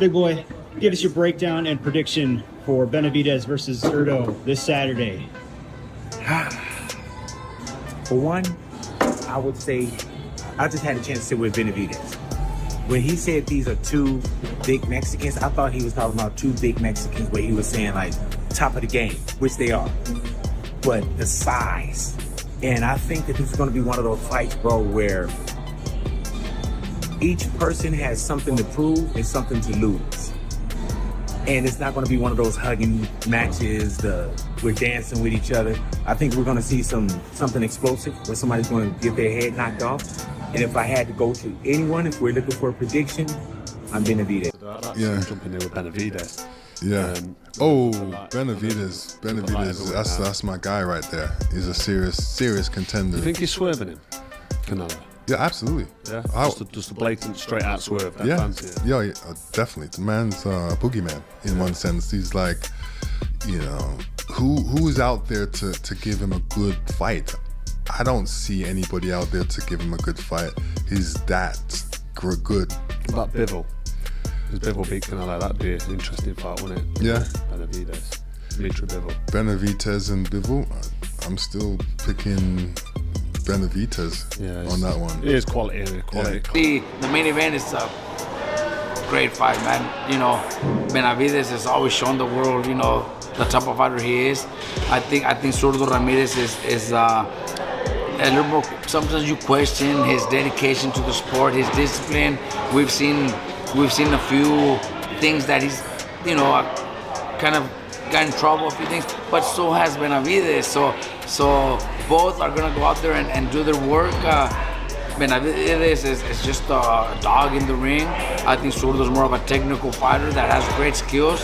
Big boy, give us your breakdown and prediction for Benavidez versus Zurdo this Saturday. For one, I would say I just had a chance to sit with Benavidez. When he said these are two big Mexicans, I thought he was talking about two big Mexicans where he was saying like top of the game, which they are. But the size. And I think that this is going to be one of those fights, bro, where each person has something to prove and something to lose. And it's not going to be one of those hugging matches, we're dancing with each other. I think we're going to see something explosive where somebody's going to get their head knocked off. And if I had to go to anyone, if we're looking for a prediction, I'm Benavidez. Yeah. Jumping in with Benavidez. Yeah. Benavidez, that's my guy right there. He's a serious contender. You think he's swerving him, Canelo? Yeah, absolutely. Yeah, just a blatant, straight out swerve. Yeah, fancy it. yeah, definitely. The man's a boogeyman in one sense. He's like, who is out there to give him a good fight? I don't see anybody out there to give him a good fight. He's that good. What about Bivol? Because Bivol beat Canelo, that'd be an interesting fight, wouldn't it? Yeah. Benavidez, Dimitri Bivol. Benavidez and Bivol, I'm still picking Benavidez on that one. It is quality. The main event is a great fight, man. Benavidez has always shown the world, the type of fighter he is. I think Zurdo Ramirez is a little more. Sometimes you question his dedication to the sport, his discipline. We've seen a few things that he's, kind of got in trouble, a few things, but so has Benavidez. So both are gonna go out there and do their work. Benavidez is just a dog in the ring. I think Zurdo's more of a technical fighter that has great skills.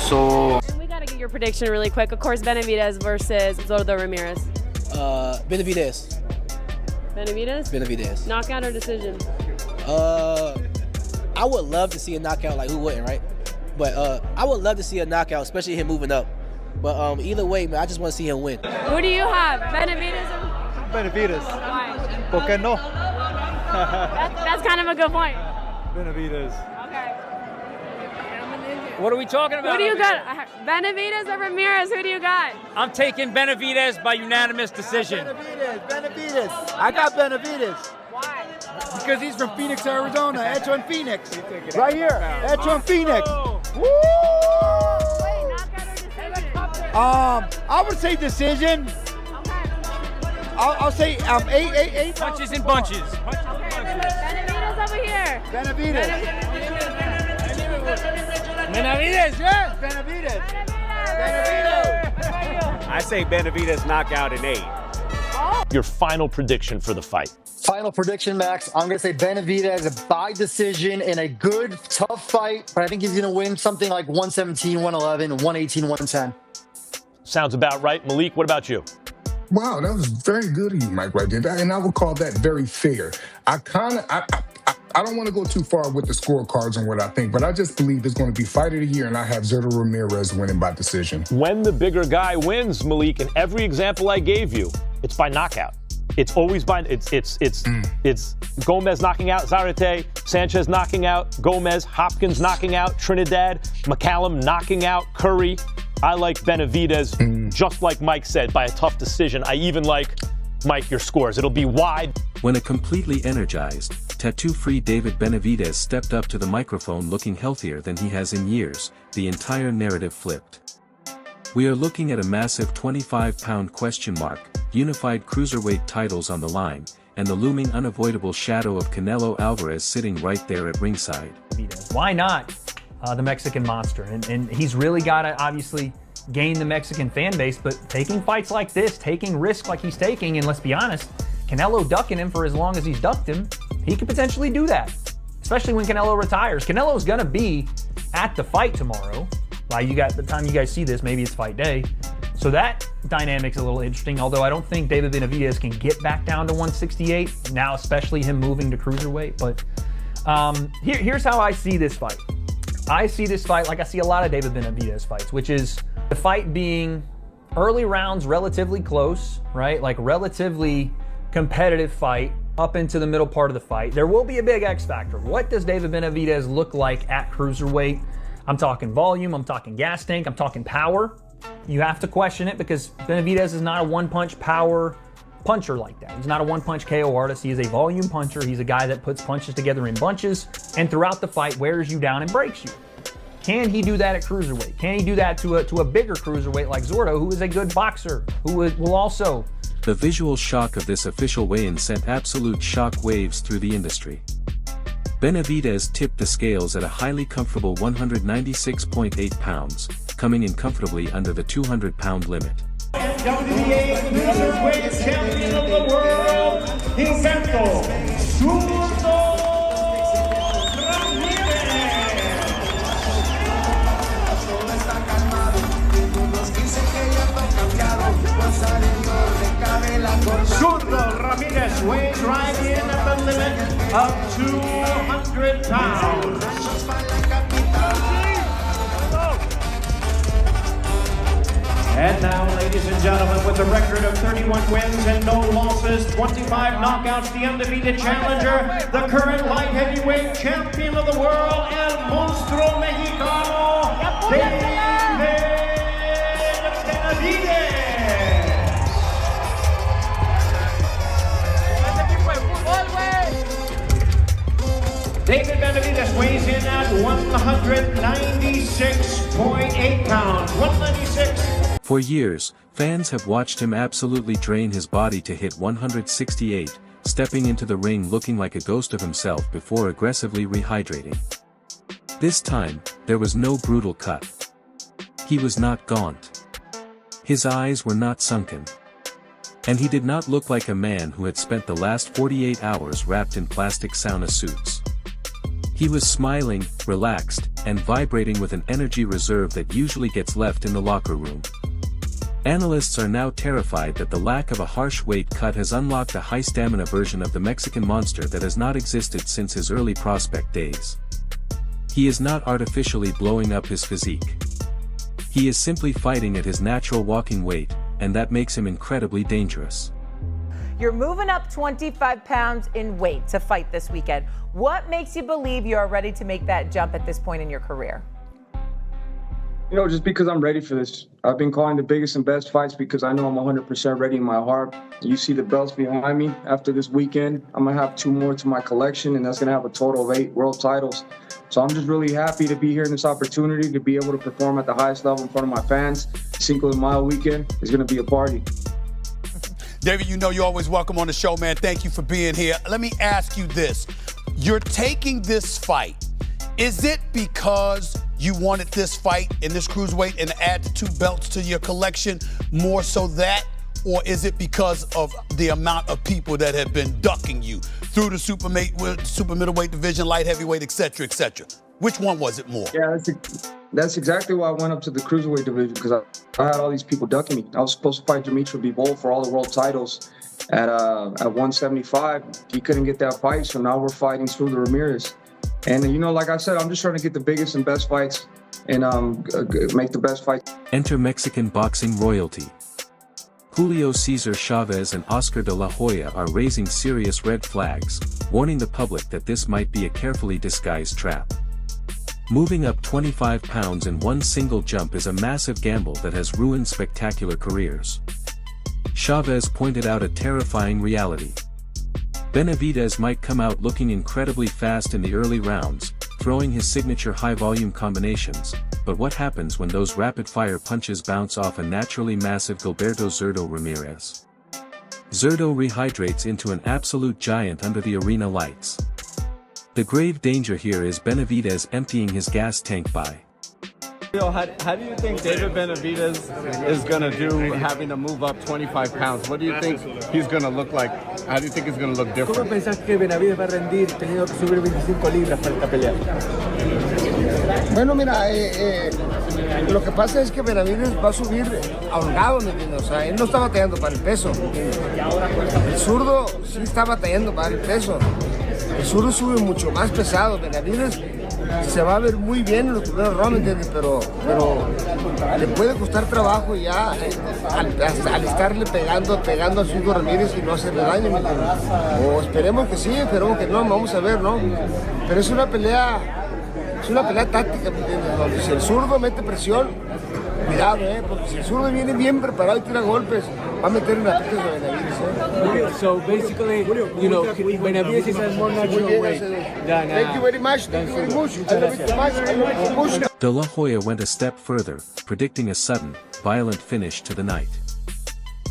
So we gotta get your prediction really quick. Of course, Benavidez versus Zurdo Ramirez. Benavidez. Benavidez? Benavidez. Knockout or decision? I would love to see a knockout, like who wouldn't, right? But I would love to see a knockout, especially him moving up. But either way, man, I just want to see him win. Who do you have? Benavidez or? Benavidez. Why? ¿Por qué no? That's kind of a good point. Benavidez. Okay. What are we talking about? Who do you got? Benavidez or Ramirez? Who do you got? I'm taking Benavidez by unanimous decision. Benavidez. I got Benavidez. Why? Because he's from Phoenix, Arizona. Hecho en Phoenix. Right here. Hecho en Phoenix. Woo! Wait, knockout or decision? I would say decision. Okay. I'll say 8. Punches and bunches. Benavidez over here. Benavidez. Benavidez, yeah. Benavidez. I say Benavidez knockout in 8. Your final prediction for the fight? Final prediction, Max. I'm going to say Benavidez by decision in a good, tough fight, but I think he's going to win something like 117, 111, 118, 110. Sounds about right. Malik, what about you? Wow, that was very good of you, Mike, right there. And I would call that very fair. I don't want to go too far with the scorecards and what I think, but I just believe it's going to be fight of the year, and I have Zurdo Ramirez winning by decision. When the bigger guy wins, Malik, in every example I gave you, it's by knockout. It's always by it's Gomez knocking out Zarate, Sanchez knocking out Gomez, Hopkins knocking out Trinidad, McCallum knocking out Curry. I like Benavidez, just like Mike said, by a tough decision. I even like, Mike, your scores. It'll be wide. When a completely energized, tattoo-free David Benavidez stepped up to the microphone looking healthier than he has in years, the entire narrative flipped. We are looking at a massive 25-pound question mark, unified cruiserweight titles on the line, and the looming unavoidable shadow of Canelo Alvarez sitting right there at ringside. Why not the Mexican monster? And he's really got to obviously gain the Mexican fan base, but taking fights like this, taking risks like he's taking, and let's be honest, Canelo ducking him for as long as he's ducked him, he could potentially do that, especially when Canelo retires. Canelo's going to be at the fight tomorrow. By the time you guys see this, maybe it's fight day. So that dynamic's a little interesting, although I don't think David Benavidez can get back down to 168, now especially him moving to cruiserweight. But here's how I see this fight. I see this fight like I see a lot of David Benavidez fights, which is the fight being early rounds relatively close, right? Like relatively competitive fight, up into the middle part of the fight. There will be a big X factor. What does David Benavidez look like at cruiserweight? I'm talking volume, I'm talking gas tank, I'm talking power. You have to question it because Benavidez is not a one-punch power puncher like that. He's not a one-punch KO artist. He is a volume puncher. He's a guy that puts punches together in bunches and throughout the fight wears you down and breaks you. Can he do that at cruiserweight? Can he do that to a bigger cruiserweight like Zurdo, who is a good boxer, who will also... The visual shock of this official weigh-in sent absolute shock waves through the industry. Benavidez tipped the scales at a highly comfortable 196.8 pounds, coming in comfortably under the 200-pound limit. WBA cruiserweight champion of the world, Gilberto Zurdo Ramirez. Zurdo Ramirez weighs right in at the limit of 200 pounds. And now, ladies and gentlemen, with a record of 31 wins and no losses, 25 knockouts, the undefeated challenger, the current light heavyweight champion of the world, El Monstruo Mexicano, David Benavidez. David Benavidez weighs in at 196.8 pounds, 196. For years, fans have watched him absolutely drain his body to hit 168, stepping into the ring looking like a ghost of himself before aggressively rehydrating. This time, there was no brutal cut. He was not gaunt. His eyes were not sunken. And he did not look like a man who had spent the last 48 hours wrapped in plastic sauna suits. He was smiling, relaxed, and vibrating with an energy reserve that usually gets left in the locker room. Analysts are now terrified that the lack of a harsh weight cut has unlocked a high-stamina version of the Mexican monster that has not existed since his early prospect days. He is not artificially blowing up his physique. He is simply fighting at his natural walking weight, and that makes him incredibly dangerous. You're moving up 25 pounds in weight to fight this weekend. What makes you believe you are ready to make that jump at this point in your career? You know, just because I'm ready for this. I've been calling the biggest and best fights because I know I'm 100% ready in my heart. You see the belts behind me. After this weekend, I'm going to have 2 more to my collection, and that's going to have a total of 8 world titles. So I'm just really happy to be here in this opportunity to be able to perform at the highest level in front of my fans. Cinco de Mayo weekend is going to be a party. David, you know you're always welcome on the show, man. Thank you for being here. Let me ask you this. You're taking this fight. Is it because you wanted this fight in this cruiserweight and add the 2 belts to your collection more so that? Or is it because of the amount of people that have been ducking you through the super middleweight division, light heavyweight, et cetera, et cetera? Which one was it more? Yeah, that's exactly why I went up to the cruiserweight division, because I had all these people ducking me. I was supposed to fight Dimitri Bivol for all the world titles at 175. He couldn't get that fight, so now we're fighting Zurdo Ramirez. And, you know, like I said, I'm just trying to get the biggest and best fights and make the best fights. Enter Mexican boxing royalty. Julio Cesar Chavez and Oscar de la Hoya are raising serious red flags, warning the public that this might be a carefully disguised trap. Moving up 25 pounds in one single jump is a massive gamble that has ruined spectacular careers. Chavez pointed out a terrifying reality. Benavidez might come out looking incredibly fast in the early rounds, throwing his signature high-volume combinations, but what happens when those rapid-fire punches bounce off a naturally massive Gilberto Zurdo Ramirez? Zurdo rehydrates into an absolute giant under the arena lights. The grave danger here is Benavidez emptying his gas tank by. How do you think David Benavidez is going to do having to move up 25 pounds? What do you think he's going to look like? How do you think he's going to look different? ¿Cómo pensás que Benavidez va a rendir teniendo que subir 25 libras para esta pelea? Bueno, mira, lo que pasa es que Benavidez va a subir ahogado, ¿me entiendes? O sea, él no está batallando para el peso. El zurdo sí está batallando para el peso. El zurdo sube mucho más pesado. Benavidez se va a ver muy bien en los primeros rounds, ¿me entiendes? Pero le puede costar trabajo ya al estarle pegando a Zurdo Ramirez y no hacerle daño, ¿me entiendes? O esperemos que sí, esperemos que no, vamos a ver, ¿no? Pero es una pelea táctica, ¿me entiendes? Donde si el zurdo mete presión, cuidado, porque si el zurdo viene bien preparado y tira golpes, va a meter una pista de Benavidez. So basically, you know, Benavidez is a more natural weight than. Thank you very much. Thank you very much. I love it so much. I love it so much. De La Hoya went a step further, predicting a sudden, violent finish to the night.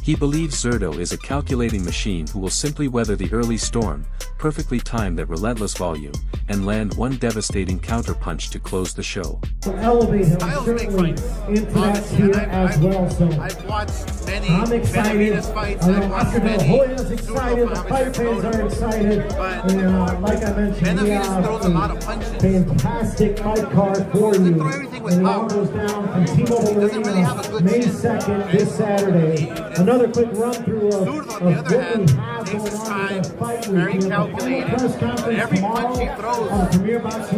He believes Zurdo is a calculating machine who will simply weather the early storm, perfectly time that relentless volume, and land one devastating counterpunch to close the show. Elevate him certainly into that tier as well. So I've watched many I'm excited. Benavidez fights. I've watched many. Hoya's excited. The fight fans are excited. And like I mentioned, we have a fantastic fight card for you. And it all goes down from T-Mobile Arena May 2nd this Saturday. Another quick run through of what we have going on in the fight week. Very calculated. Every punch he throws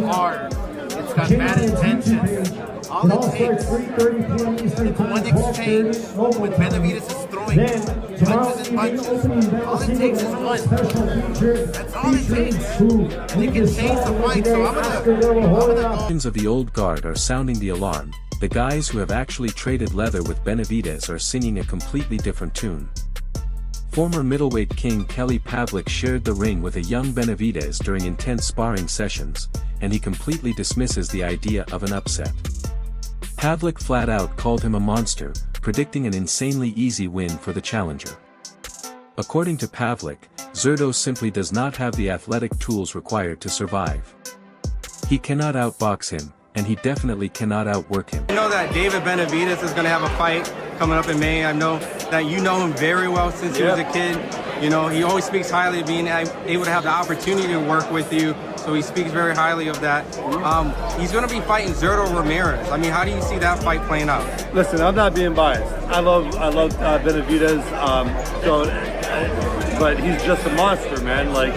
hard. It's got bad intentions. All it takes is one exchange when Benavidez is throwing punches and punches. All it takes is one. That's all it takes. And it can change the fight. So I'm gonna Of the old guard are sounding the alarm. The guys who have actually traded leather with Benavidez are singing a completely different tune. Former middleweight king Kelly Pavlik shared the ring with a young Benavidez during intense sparring sessions, and he completely dismisses the idea of an upset. Pavlik flat out called him a monster, predicting an insanely easy win for the challenger. According to Pavlik, Zurdo simply does not have the athletic tools required to survive. He cannot outbox him, and he definitely cannot outwork him. I know that David Benavidez is going to have a fight coming up in May. I know that you know him very well since he was a kid. You know, he always speaks highly of being able to have the opportunity to work with you, so he speaks very highly of that. He's going to be fighting Zurdo Ramirez. I mean, how do you see that fight playing out? Listen, I'm not being biased. I love Benavidez, but he's just a monster, man. Like,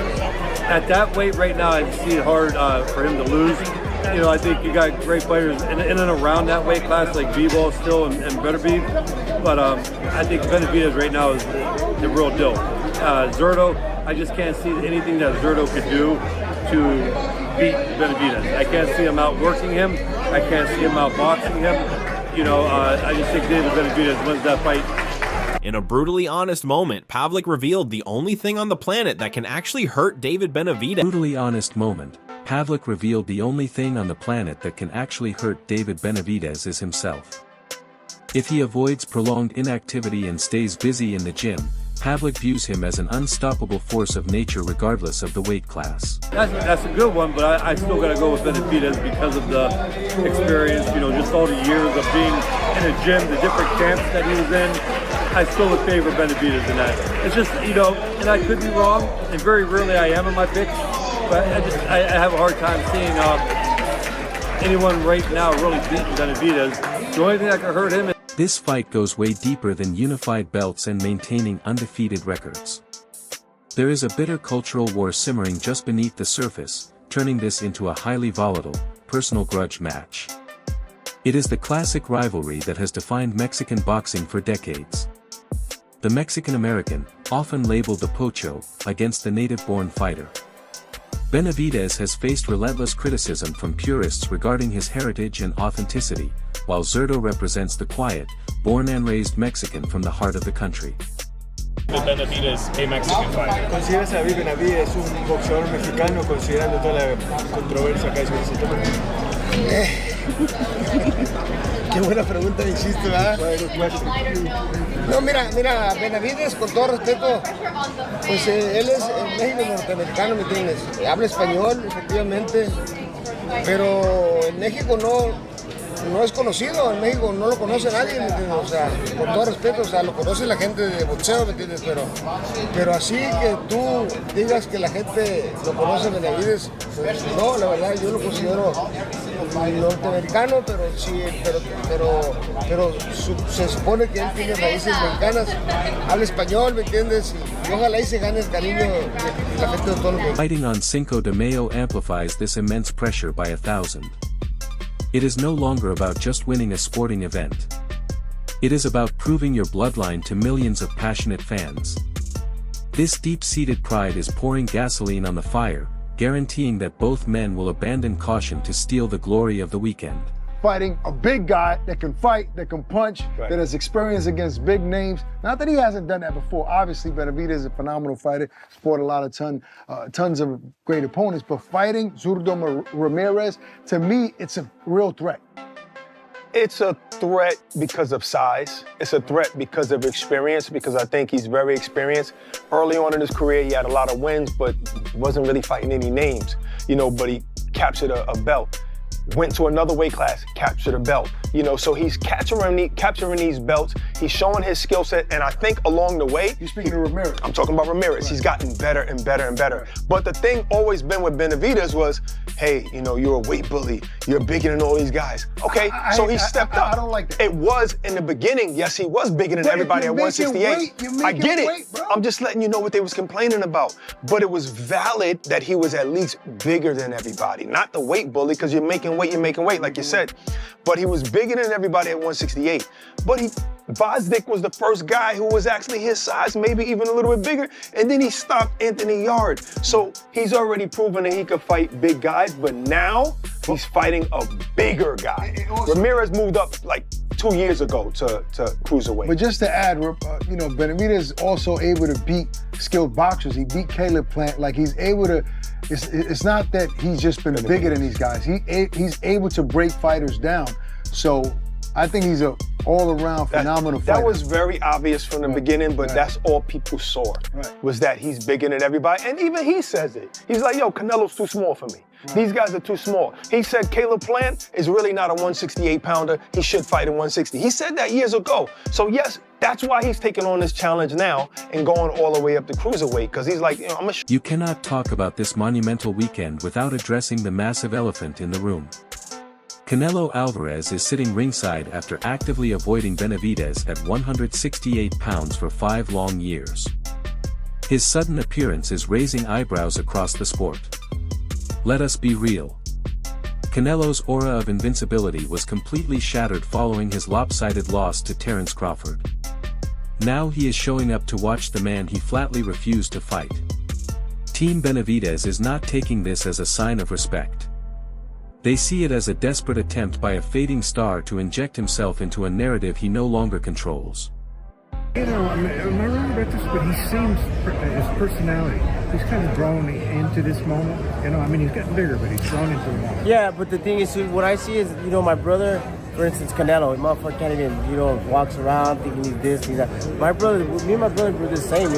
at that weight right now, I see it hard for him to lose. You know, I think you got great players in and around that weight class, like B-Ball still and Beterbiev. But I think Benavidez right now is the real deal. Zurdo, I just can't see anything that Zurdo could do to beat Benavidez. I can't see him outworking him. I can't see him outboxing him. You know, I just think David Benavidez wins that fight. In a brutally honest moment, Pavlik revealed the only thing on the planet that can actually hurt David Benavidez. Brutally honest moment. Pavlik revealed the only thing on the planet that can actually hurt David Benavidez is himself. If he avoids prolonged inactivity and stays busy in the gym, Pavlik views him as an unstoppable force of nature regardless of the weight class. That's a good one, but I still got to go with Benavidez because of the experience, you know, just all the years of being in a gym, the different camps that he was in. I still would favor Benavidez in that. It's just, you know, and I could be wrong, and very rarely I am in my picks, but I have a hard time seeing anyone right now really beating Benavidez. The only thing that could hurt him is... This fight goes way deeper than unified belts and maintaining undefeated records. There is a bitter cultural war simmering just beneath the surface, turning this into a highly volatile, personal grudge match. It is the classic rivalry that has defined Mexican boxing for decades. The Mexican-American, often labeled the Pocho, against the native-born fighter. Benavidez has faced relentless criticism from purists regarding his heritage and authenticity, while Zurdo represents the quiet, born and raised Mexican from the heart of the country. Benavidez a Mexican fighter. ¿Consideras a Benavidez un boxeador mexicano considerando toda la controversia que hay sobre ese tema? Qué buena pregunta me hiciste, ¿verdad? No, mira, Benavidez, con todo respeto, pues él es México norteamericano, ¿me entiendes? Habla español, efectivamente, pero en México no es conocido, en México no lo conoce nadie, ¿me entiendes? O sea, con todo respeto, o sea, lo conoce la gente de boxeo, ¿me entiendes? Pero así que tú digas que la gente lo conoce Benavidez, pues no, la verdad, yo lo considero norteamericano, pero sí, pero se supone que él tiene raíces mexicanas, habla español, ¿me entiendes? Y ojalá y se gane el cariño y la gente de todos los mexicanos. Fighting on Cinco de Mayo amplifies this immense pressure by 1,000. It is no longer about just winning a sporting event. It is about proving your bloodline to millions of passionate fans. This deep-seated pride is pouring gasoline on the fire, guaranteeing that both men will abandon caution to steal the glory of the weekend. Fighting a big guy that can fight, that can punch, that has experience against big names. Not that he hasn't done that before. Obviously, Benavidez is a phenomenal fighter, fought a lot of tons of great opponents, but fighting Zurdo Ramirez, to me, it's a real threat. It's a threat because of size. It's a threat because of experience, because I think he's very experienced. Early on in his career, he had a lot of wins, but wasn't really fighting any names, but he captured a belt. Went to another weight class, captured a belt. So he's capturing these belts. He's showing his skill set, and I think along the way— You're speaking of Ramirez. I'm talking about Ramirez. Right. He's gotten better and better and better. But the thing always been with Benavidez was, hey, you're a weight bully. You're bigger than all these guys. Okay, so he stepped up. I don't like that. It was in the beginning, yes, he was bigger than everybody at 168. I get it. Weight, I'm just letting you know what they was complaining about. But it was valid that he was at least bigger than everybody. Not the weight bully, because you're making weight, like you said. But he was bigger than everybody at 168. But Bosdick was the first guy who was actually his size, maybe even a little bit bigger, and then he stopped Anthony Yard. So he's already proven that he could fight big guys, but now he's fighting a bigger guy. Ramirez moved up like 2 years ago to cruiserweight. But just to add, Benavidez is also able to beat skilled boxers. He beat Caleb Plant. Like, he's able to. It's not that he's just been bigger than these guys. He's able to break fighters down. So I think he's an all-around phenomenal fighter. That was very obvious from the beginning, but that's all people saw, was that he's bigger than everybody. And even he says it. He's like, yo, Canelo's too small for me. These guys are too small. He said Caleb Plant is really not a 168-pounder. He should fight at 160. He said that years ago. So yes, that's why he's taking on this challenge now and going all the way up to cruiserweight, because he's like, You cannot talk about this monumental weekend without addressing the massive elephant in the room. Canelo Alvarez is sitting ringside after actively avoiding Benavidez at 168 pounds for 5 long years. His sudden appearance is raising eyebrows across the sport. Let us be real. Canelo's aura of invincibility was completely shattered following his lopsided loss to Terence Crawford. Now he is showing up to watch the man he flatly refused to fight. Team Benavidez is not taking this as a sign of respect. They see it as a desperate attempt by a fading star to inject himself into a narrative he no longer controls. Am I wrong about this? But he seems, his personality, he's kind of grown into this moment. He's gotten bigger, but he's grown into the moment. Yeah, but the thing is, what I see is, my brother, for instance, Canelo, motherfucker can't even, walks around thinking he's this, he's that. Me and my brother, we're the same,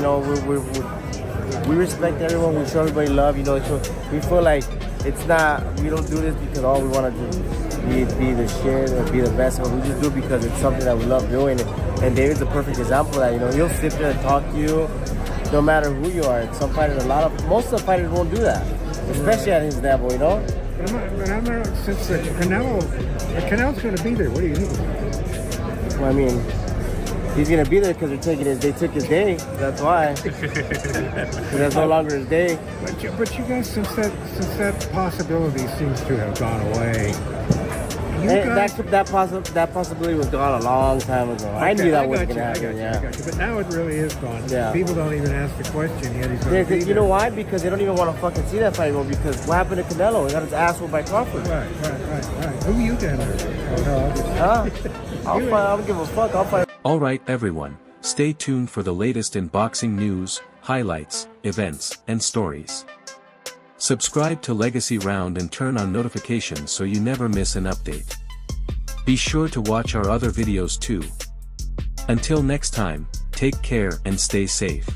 we respect everyone, we show everybody love, so we feel like it's not, we don't do this because all we want to do is be the shit or be the best, but we just do it because it's something that we love doing. And David's a perfect example of that, he'll sit there and talk to you no matter who you are. Some fighters, most of the fighters won't do that, especially at his level, But I'm not, since Canelo's going to be there, what do you think? Well, he's going to be there because they took his day, that's why. That's no longer his day. But you guys, since that possibility seems to have gone away, that possibility was gone a long time ago. Okay, I knew that was going to happen, I got you. But now it really is gone. Yeah. People don't even ask the question yet. He's going to be You know why? Because they don't even want to fucking see that fight anymore. Because what happened to Canelo? He got his ass whooped by Crawford. Right. Who are you going to? I don't give a fuck. I'll fight. Alright everyone, stay tuned for the latest in boxing news, highlights, events, and stories. Subscribe to Legacy Round and turn on notifications so you never miss an update. Be sure to watch our other videos too. Until next time, take care and stay safe.